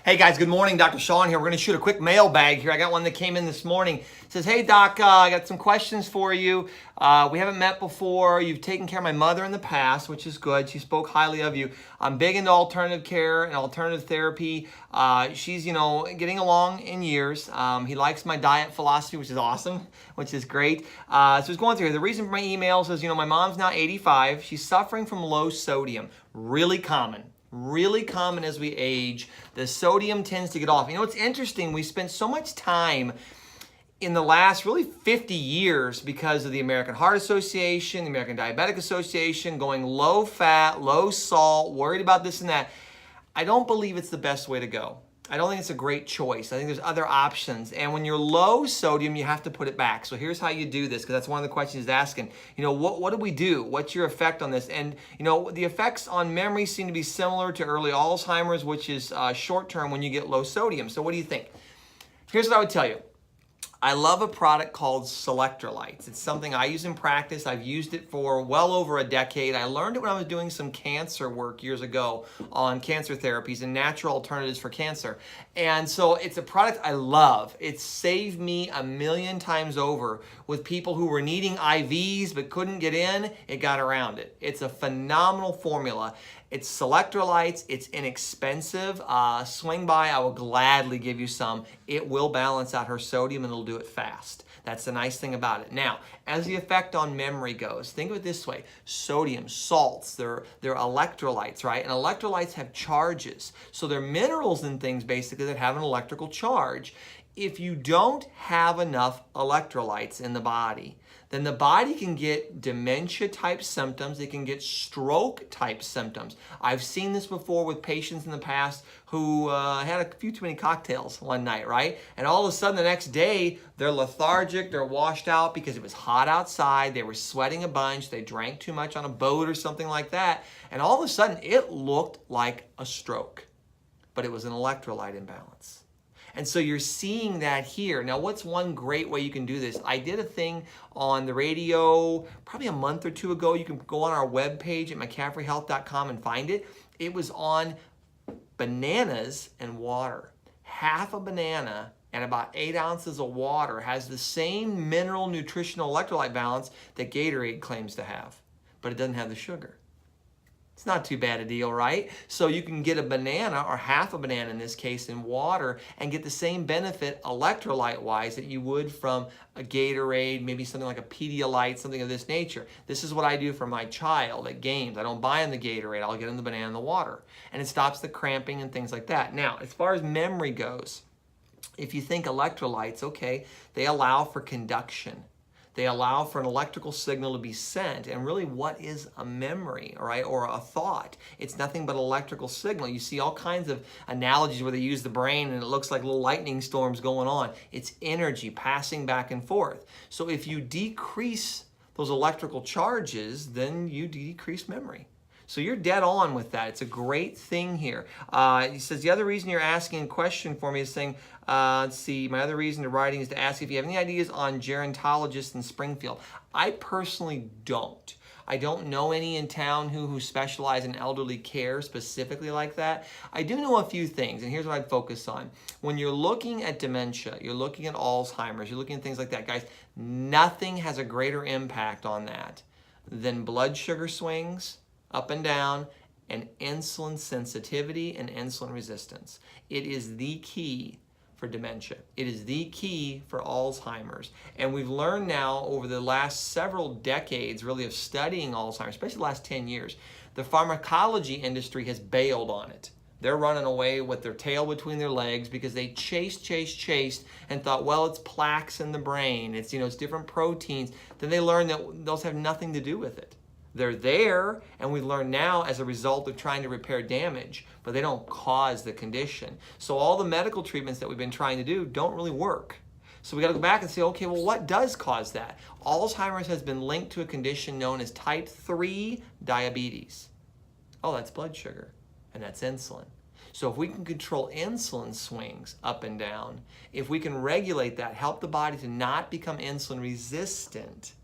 Hey guys, good morning. Dr. Sean here. We're going to shoot a quick mailbag here. I got one that came in this morning. It says, hey doc, I got some questions for you. We haven't met before. You've taken care of my mother in the past, which is good. She spoke highly of you. I'm big into alternative care and alternative therapy. She's, getting along in years. He likes my diet philosophy, which is awesome, which is great. So he's going through here. The reason for my email says, my mom's now 85. She's suffering from low sodium. Really common as we age. The sodium tends to get off. It's interesting. We spent so much time in the last really 50 years because of the American Heart Association, the American Diabetic Association, going low fat, low salt, worried about this and that. I don't believe it's the best way to go. I don't think it's a great choice. I think there's other options. And when you're low sodium, you have to put it back. So here's how you do this, because that's one of the questions he's asking. What do we do? What's your effect on this? And, the effects on memory seem to be similar to early Alzheimer's, which is short-term when you get low sodium. So what do you think? Here's what I would tell you. I love a product called Selectrolytes. It's something I use in practice. I've used it for well over a decade. I learned it when I was doing some cancer work years ago on cancer therapies and natural alternatives for cancer. And so it's a product I love. It's saved me a million times over with people who were needing IVs but couldn't get in. It got around it. It's a phenomenal formula. It's Selectrolytes. It's inexpensive. Swing by. I will gladly give you some. It will balance out her sodium and it'll do it fast. That's the nice thing about it. Now, as the effect on memory goes, think of it this way. Sodium, salts, they're electrolytes, right? And electrolytes have charges. So they're minerals and things basically that have an electrical charge. If you don't have enough electrolytes in the body, then the body can get dementia-type symptoms. It can get stroke-type symptoms. I've seen this before with patients in the past who had a few too many cocktails one night, right? And all of a sudden the next day, they're lethargic, they're washed out because it was hot outside, they were sweating a bunch, they drank too much on a boat or something like that, and all of a sudden it looked like a stroke, but it was an electrolyte imbalance. And so you're seeing that here. Now, what's one great way you can do this? I did a thing on the radio probably a month or two ago. You can go on our webpage at McCaffreyHealth.com and find it. It was on bananas and water. Half a banana and about 8 ounces of water has the same mineral nutritional electrolyte balance that Gatorade claims to have, but it doesn't have the sugar. It's not too bad a deal, right? So you can get a banana, or half a banana in this case, in water and get the same benefit electrolyte-wise that you would from a Gatorade, maybe something like a Pedialyte, something of this nature. This is what I do for my child at games. I don't buy him the Gatorade. I'll get him the banana and the water. And it stops the cramping and things like that. Now, as far as memory goes, if you think electrolytes, okay, they allow for conduction. They allow for an electrical signal to be sent. And really, what is a memory, all right, or a thought? It's nothing but electrical signal. You see all kinds of analogies where they use the brain and it looks like little lightning storms going on. It's energy passing back and forth. So if you decrease those electrical charges, then you decrease memory. So you're dead on with that. It's a great thing here. He says, the other reason you're asking a question for me is saying, let's see, my other reason to writing is to ask if you have any ideas on gerontologists in Springfield. I personally don't. I don't know any in town who specialize in elderly care specifically like that. I do know a few things, and here's what I'd focus on. When you're looking at dementia, you're looking at Alzheimer's, you're looking at things like that, guys, nothing has a greater impact on that than blood sugar swings, up and down, and insulin sensitivity and insulin resistance. It is the key for dementia. It is the key for Alzheimer's. And we've learned now over the last several decades really of studying Alzheimer's, especially the last 10 years, the pharmacology industry has bailed on it. They're running away with their tail between their legs because they chased and thought, well, it's plaques in the brain. It's different proteins. Then they learned that those have nothing to do with it. They're there, and we've learned now as a result of trying to repair damage, but they don't cause the condition. So all the medical treatments that we've been trying to do don't really work. So we got to go back and say, okay, well, what does cause that? Alzheimer's has been linked to a condition known as type 3 diabetes. Oh, that's blood sugar, and that's insulin. So if we can control insulin swings up and down, if we can regulate that, help the body to not become insulin resistant,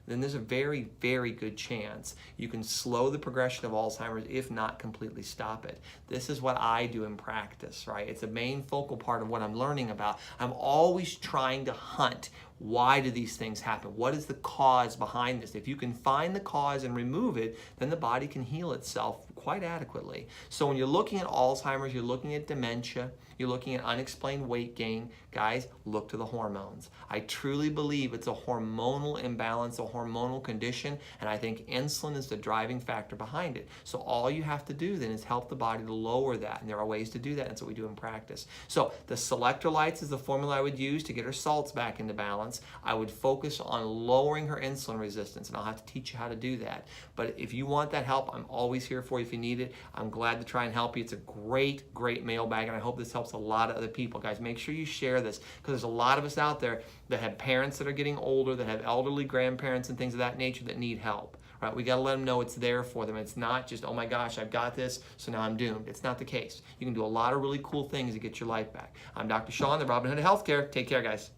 then there's a very, very good chance you can slow the progression of Alzheimer's, if not completely stop it. This is what I do in practice, right? It's a main focal part of what I'm learning about. I'm always trying to hunt. Why do these things happen? What is the cause behind this? If you can find the cause and remove it, then the body can heal itself quite adequately. So when you're looking at Alzheimer's, you're looking at dementia, you're looking at unexplained weight gain, guys, look to the hormones. I truly believe it's a hormonal imbalance, a hormonal condition, and I think insulin is the driving factor behind it. So all you have to do then is help the body to lower that, and there are ways to do that, and that's what we do in practice. So the Selectrolytes is the formula I would use to get her salts back into balance. I would focus on lowering her insulin resistance, and I'll have to teach you how to do that. But if you want that help, I'm always here for you if you need it. I'm glad to try and help you. It's a great, great mailbag, and I hope this helps a lot of other people. Guys, make sure you share this, because there's a lot of us out there that have parents that are getting older, that have elderly grandparents and things of that nature that need help. Right? We got to let them know it's there for them. It's not just, oh my gosh, I've got this, so now I'm doomed. It's not the case. You can do a lot of really cool things to get your life back. I'm Dr. Sean, the Robin Hood of Healthcare. Take care, guys.